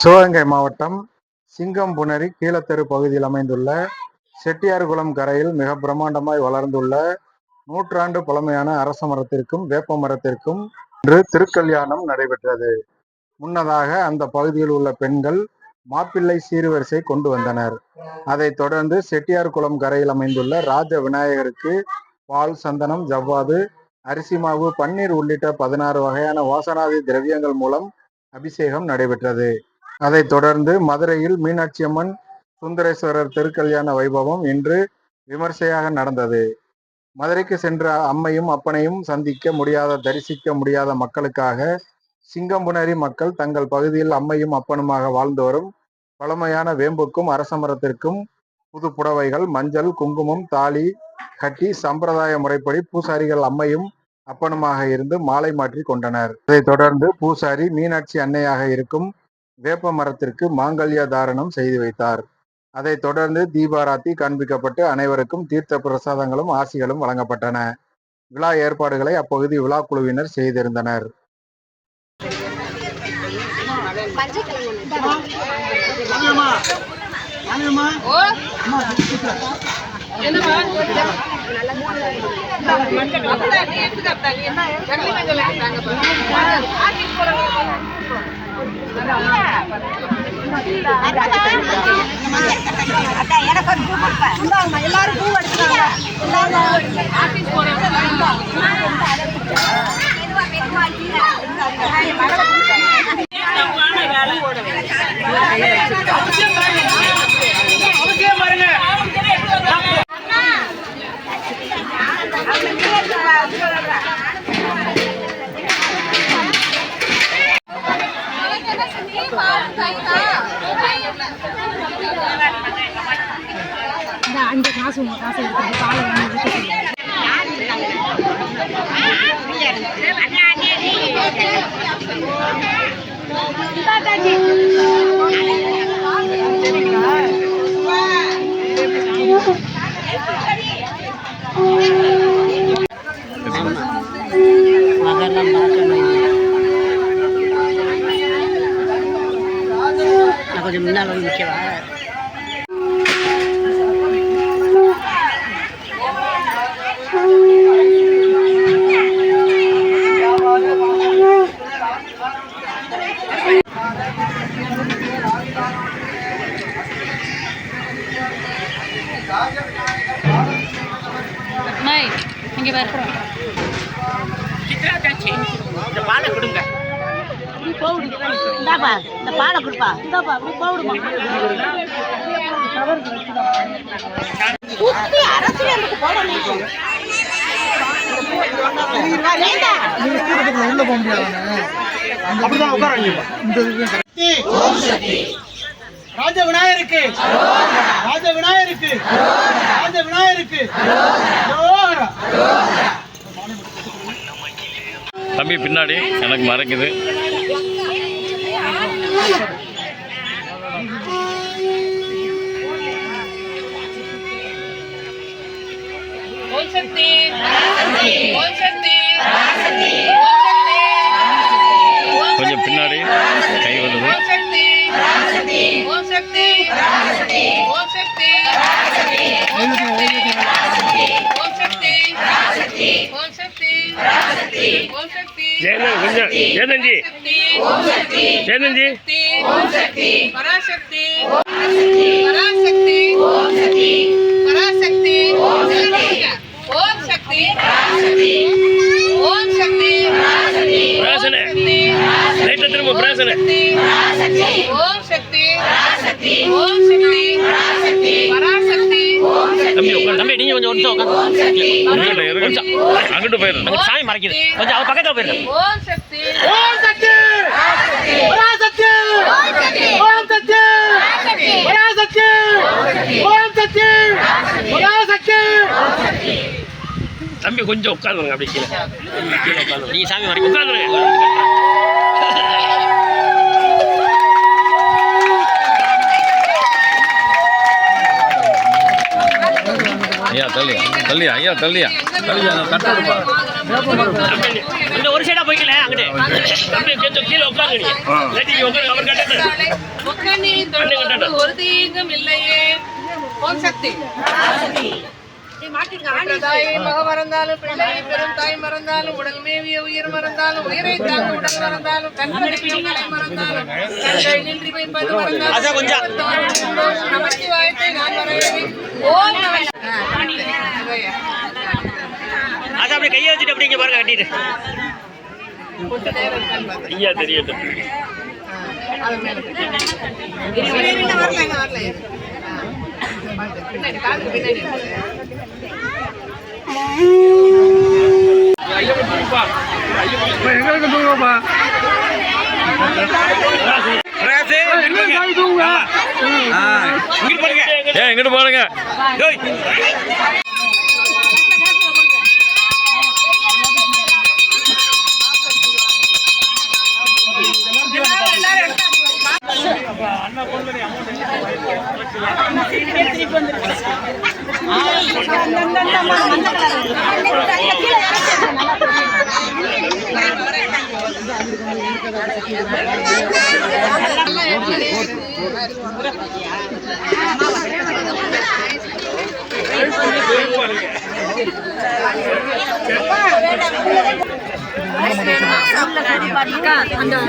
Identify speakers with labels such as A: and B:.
A: சிவகங்கை மாவட்டம் சிங்கம்புணரி கீழத்தெரு பகுதியில் அமைந்துள்ள செட்டியார்குளம் கரையில் மிக பிரம்மாண்டமாய் வளர்ந்துள்ள நூற்றாண்டு பழமையான அரச மரத்திற்கும் வேப்ப மரத்திற்கும் இன்று திருக்கல்யாணம் நடைபெற்றது. முன்னதாக அந்த பகுதியில் உள்ள பெண்கள் மாப்பிள்ளை சீர்வரிசை கொண்டு வந்தனர். அதைத் தொடர்ந்து செட்டியார்குளம் கரையில் அமைந்துள்ள ராஜ விநாயகருக்கு பால், சந்தனம், ஜவ்வாது, அரிசி மாவு, பன்னீர் உள்ளிட்ட 16 வகையான வாசனாதி திரவியங்கள் மூலம் அபிஷேகம் நடைபெற்றது. அதைத் தொடர்ந்து மதுரையில் மீனாட்சி அம்மன் சுந்தரேஸ்வரர் திருக்கல்யாண வைபவம் இன்று விமர்சையாக நடந்தது. மதுரைக்கு சென்ற அம்மையும் அப்பனையும் தரிசிக்க முடியாத மக்களுக்காக சிங்கம்புணரி மக்கள் தங்கள் பகுதியில் அம்மையும் அப்பனுமாக வாழ்ந்து வரும் பழமையான வேம்புக்கும் அரச மரத்திற்கும் புது புடவைகள், மஞ்சள், குங்குமம், தாலி கட்டி சம்பிரதாய முறைப்படி பூசாரிகள் அம்மையும் அப்பனுமாக இருந்து மாலை மாற்றி கொண்டனர். இதைத் தொடர்ந்து பூசாரி மீனாட்சி அன்னையாக இருக்கும் வேப்ப மரத்திற்கு மாங்கல்ய தாரணம் செய்து வைத்தார். அதைத் தொடர்ந்து தீபாராத்தி காண்பிக்கப்பட்டு அனைவருக்கும் தீர்த்த பிரசாதங்களும் ஆசிகளும் வழங்கப்பட்டன. விழா ஏற்பாடுகளை அப்பகுதி விழா குழுவினர் செய்திருந்தனர்.
B: எல்லாரும் பூ எடுத்துக்காங்க. அந்த காசு எடுத்து பாலை கொஞ்சம் முன்னால் வந்து நிற்கவா? இங்கே வருகிறோம். இந்த பாலை கொடுங்க. இந்தாப்பா இந்த பாலை கொடுப்பா. இந்தாப்பா அப்படி போடுமா. அரசியலுக்கு போடணும். உள்ள போக முடியாது. அப்படிதான் உட்கார. ராஜ விநாயகருக்கு, ராஜ விநாயகருக்கு, ராஜ விநாயகருக்கு.
C: தம்பி பின்னாடி எனக்கு மறைக்குது. கொஞ்சம் பின்னாடி கை வருது. ஜெயநந்தி ஜெயநந்தி பராசக்தி பராசக்தி பராசக்தி ஓம் சக்தி ஓம் சக்தி பிராசனை லைட்ல திரும்ப பிராசனை ஓம் சக்தி ஓம் சக்தி பராசக்தி. தம்பி நீங்க கொஞ்சம் அங்கிட்டு போயிரு. சாமி மறைக்குது. கொஞ்சம் அவ பக்கத்துல போயிரு. ஓம் சக்தி ஓம் சக்தி பராசக்தி ஓம் சக்தி பராசக்தி ஓம் சக்தி பராசக்தி. தம்பி கொஞ்சம் உட்கார்ந்துருங்க. அப்படி கீழே உட்கார்ந்து நீங்க சாமி மறைக்க உட்கார்ந்துருங்க. ஐயா தள்ளியா தள்ளியா ஐயா தள்ளியா தள்ளியா கட்டடுப்பா. இந்த ஒரு சைடா போய்க்கல அங்கிட்டு. தம்பி கொஞ்சம் கீழே உட்காருங்க. நீங்க உட்காருங்க. அவர் கட்டது
D: தொழுவது ஒரு தீங்கும் இல்லையே. ஓம் சக்தி. தாய் மக மறந்தாலும் பிள்ளை பெரும் தாய் மறந்தாலும் உடல் மேவிய உயிர் மறந்தாலும் உயிரை தாங்க உடல் மறந்தாலும் கண்மணிக்கும் கலை மறந்தாலும் கண்களை நின்று வைப்பது மறந்தாலும் நமச்சிவாயத்தை நான் வரவேன். ஓம் நம.
C: அது அப்படியே கையை வச்சுட்டு அப்படிங்க பாருங்க கட்டிட்டு
D: கொஞ்ச நேரம் இருக்கான்னு பார்த்தேன்.
C: ஐயா தெரியட்டும்.
D: அது மேல வரல. பின்னாடி காலுக்கு பின்னாடி
C: எங்கிட்டு பாருங்க.
E: அந்த